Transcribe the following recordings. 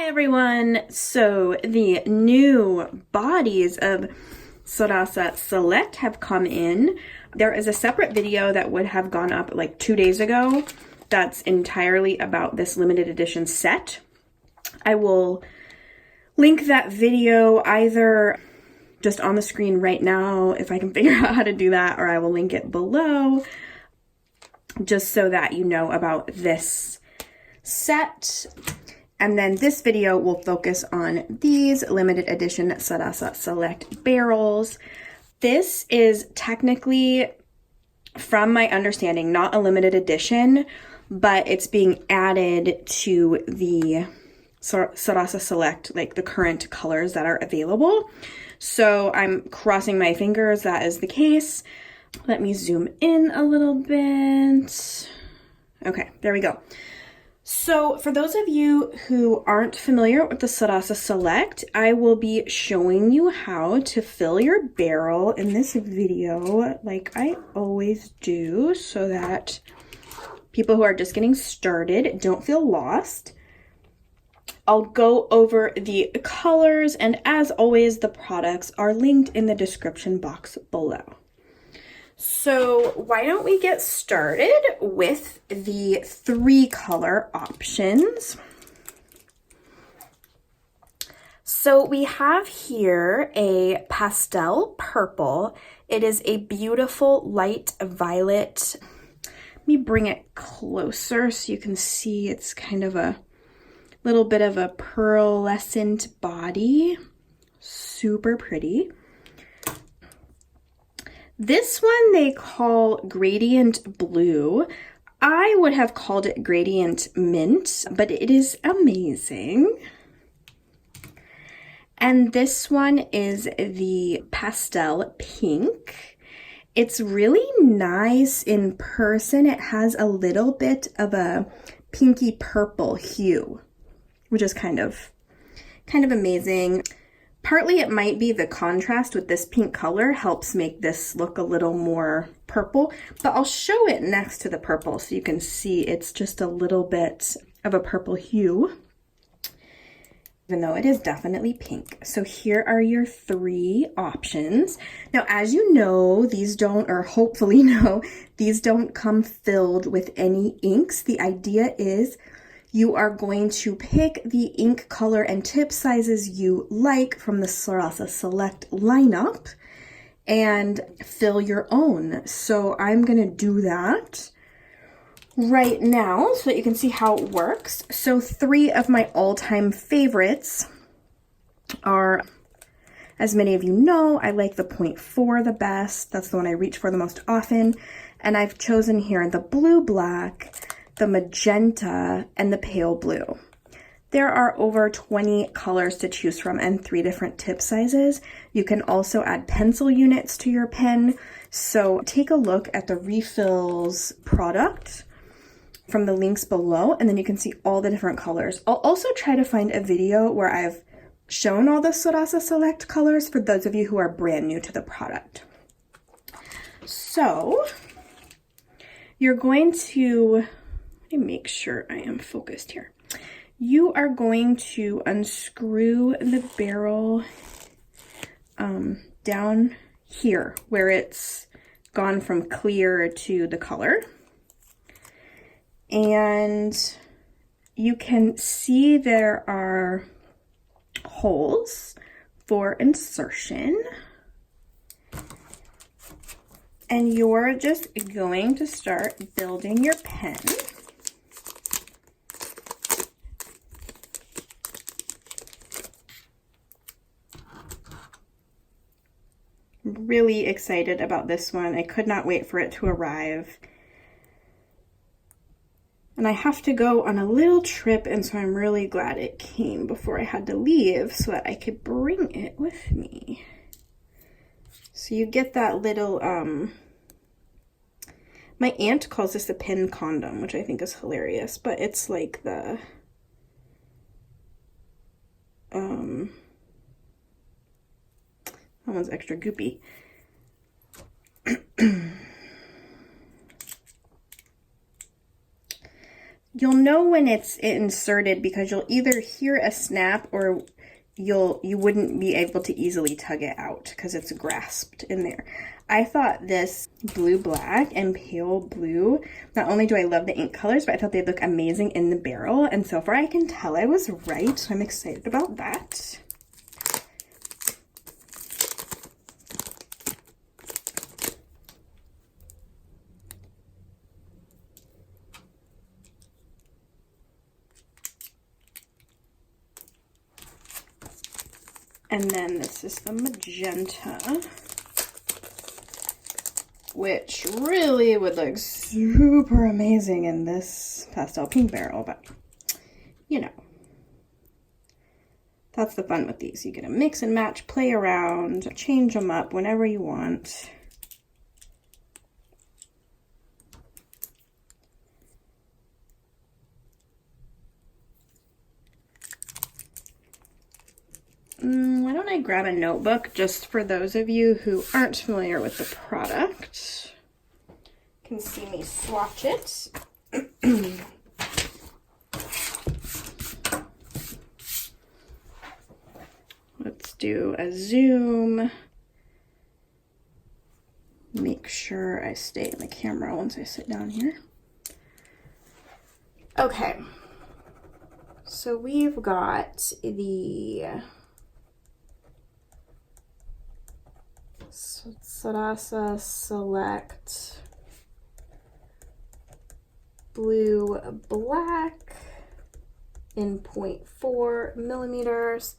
Hi everyone! So the new bodies of Sarasa Select have come in. There is a separate video that would have gone up like 2 days ago that's entirely about this limited edition set. I will link that video either just on the screen right now if I can figure out how to do that, or I will link it below just so that you know about this set. And then this video will focus on these limited edition Sarasa Select barrels. This is technically, from my understanding, not a limited edition, but it's being added to the Sarasa Select, like the current colors that are available. So I'm crossing my fingers that is the case. Let me zoom in a little bit. Okay, there we go. So for those of you who aren't familiar with the Sarasa Select, I will be showing you how to fill your barrel in this video like I always do, so that people who are just getting started don't feel lost. I'll go over the colors, and as always, the products are linked in the description box below. So why don't we get started with the 3 color options. So we have here a Pastel Purple. It is a beautiful light violet. Let me bring it closer so you can see it's kind of a little bit of a pearlescent body. Super pretty. This one they call Gradient Blue. I would have called it Gradient Mint, but it is amazing. And this one is the Pastel Pink. It's really nice in person. It has a little bit of a pinky purple hue, which is kind of amazing. Partly it might be the contrast with this pink color helps make this look a little more purple, but I'll show it next to the purple so you can see it's just a little bit of a purple hue, even though it is definitely pink. So here are your 3 options. Now, as you know, these don't, or hopefully know, these don't come filled with any inks. The idea is you are going to pick the ink color and tip sizes you like from the Sarasa Select lineup and fill your own. So I'm gonna do that right now so that you can see how it works. So 3 of my all-time favorites are, as many of you know, I like the 0.4 the best. That's the one I reach for the most often. And I've chosen here the Blue Black, the Magenta, and the Pale Blue. There are over 20 colors to choose from and 3 different tip sizes. You can also add pencil units to your pen. So take a look at the refills product from the links below, and then you can see all the different colors. I'll also try to find a video where I've shown all the Sarasa Select colors for those of you who are brand new to the product. So you're going to, let me make sure I am focused here. You are going to unscrew the barrel down here where it's gone from clear to the color. And you can see there are holes for insertion. And you're just going to start building your pen. Really excited about this one. I could not wait for it to arrive. And I have to go on a little trip, and so I'm really glad it came before I had to leave so that I could bring it with me. So you get that little, my aunt calls this a pen condom, which I think is hilarious, but it's like the, that one's extra goopy. You'll know when it's inserted because you'll either hear a snap or you wouldn't be able to easily tug it out because it's grasped in there. I thought this blue black and pale blue, not only do I love the ink colors, but I thought they'd look amazing in the barrel. And so far I can tell I was right. So I'm excited about that. And then this is the Magenta, which really would look super amazing in this Pastel Pink barrel, but you know, that's the fun with these. You get to mix and match, play around, change them up whenever you want. Why don't I grab a notebook just for those of you who aren't familiar with the product? You can see me swatch it. Let's do a zoom. Make sure I stay in the camera once I sit down here. Okay. So we've got the Sarasa Select Blue Black in 0.4 millimeters.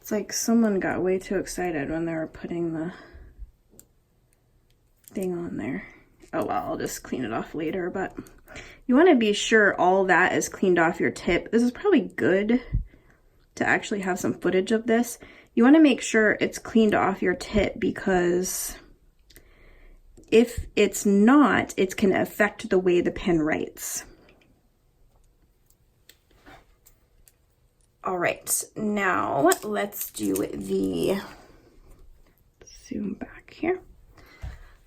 It's like someone got way too excited when they were putting the thing on there. Oh well, I'll just clean it off later, but you want to be sure all that is cleaned off your tip. This is probably good to actually have some footage of this. You want to make sure it's cleaned off your tip because if it's not, it can affect the way the pen writes. All right, now let's do the, zoom back here.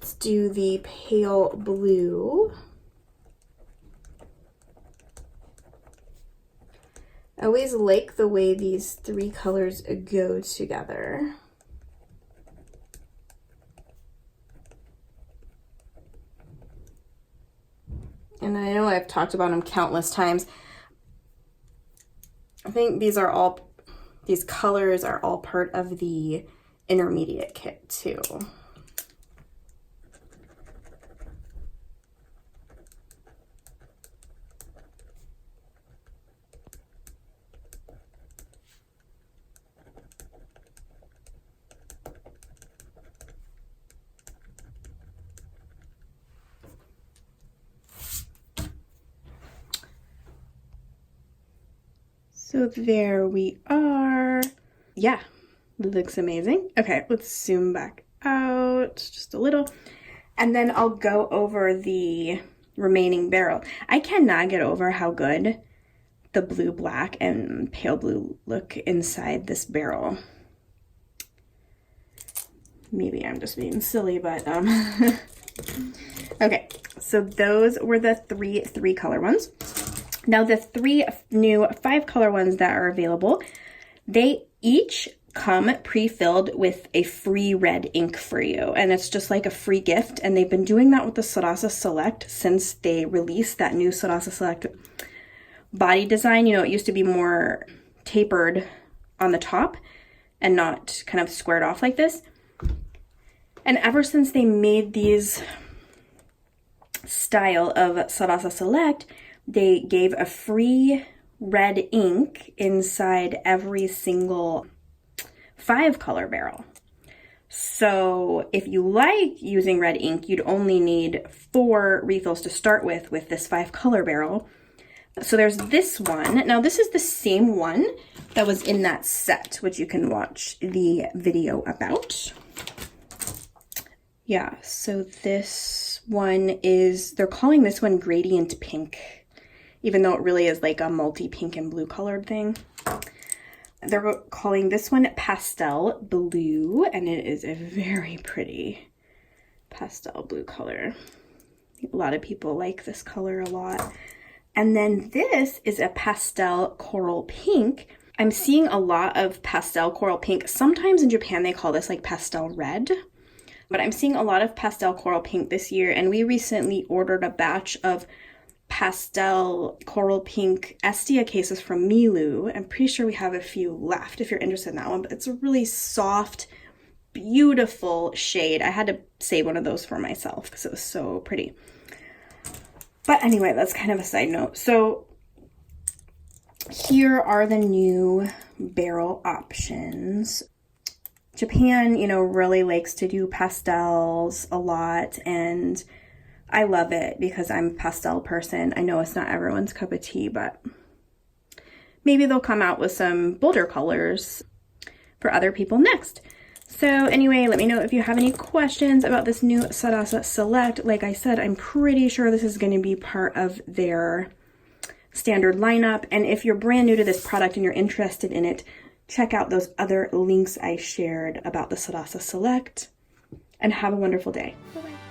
Let's do the pale blue. I always like the way these three colors go together. And I know I've talked about them countless times. I think these colors are all part of the intermediate kit too. So there we are. Yeah, it looks amazing. Okay, let's zoom back out just a little. And then I'll go over the remaining barrel. I cannot get over how good the blue black and pale blue look inside this barrel. Maybe I'm just being silly, but okay, so those were the three color ones. Now the three new 5-color ones that are available, they each come pre-filled with a free red ink for you. And it's just like a free gift. And they've been doing that with the Sarasa Select since they released that new Sarasa Select body design. You know, it used to be more tapered on the top and not kind of squared off like this. And ever since they made these style of Sarasa Select, they gave a free red ink inside every single 5-color barrel. So if you like using red ink, you'd only need 4 refills to start with this 5-color barrel. So there's this one. Now this is the same one that was in that set, which you can watch the video about. Yeah, so this one is, they're calling this one Gradient Pink, even though it really is like a multi-pink and blue colored thing. They're calling this one Pastel Blue, and it is a very pretty pastel blue color. A lot of people like this color a lot. And then this is a pastel coral pink. I'm seeing a lot of pastel coral pink. Sometimes in Japan they call this like pastel red. But I'm seeing a lot of pastel coral pink this year, and we recently ordered a batch of pastel coral pink Estia cases from Milu. I'm pretty sure we have a few left if you're interested in that one, but it's a really soft, beautiful shade. I had to save one of those for myself because it was so pretty. But anyway, that's kind of a side note. So here are the new barrel options. Japan, you know, really likes to do pastels a lot, and I love it because I'm a pastel person. I know it's not everyone's cup of tea, but maybe they'll come out with some bolder colors for other people next. So anyway, let me know if you have any questions about this new Sarasa Select. Like I said, I'm pretty sure this is going to be part of their standard lineup. And if you're brand new to this product and you're interested in it, check out those other links I shared about the Sarasa Select. And have a wonderful day. Bye-bye.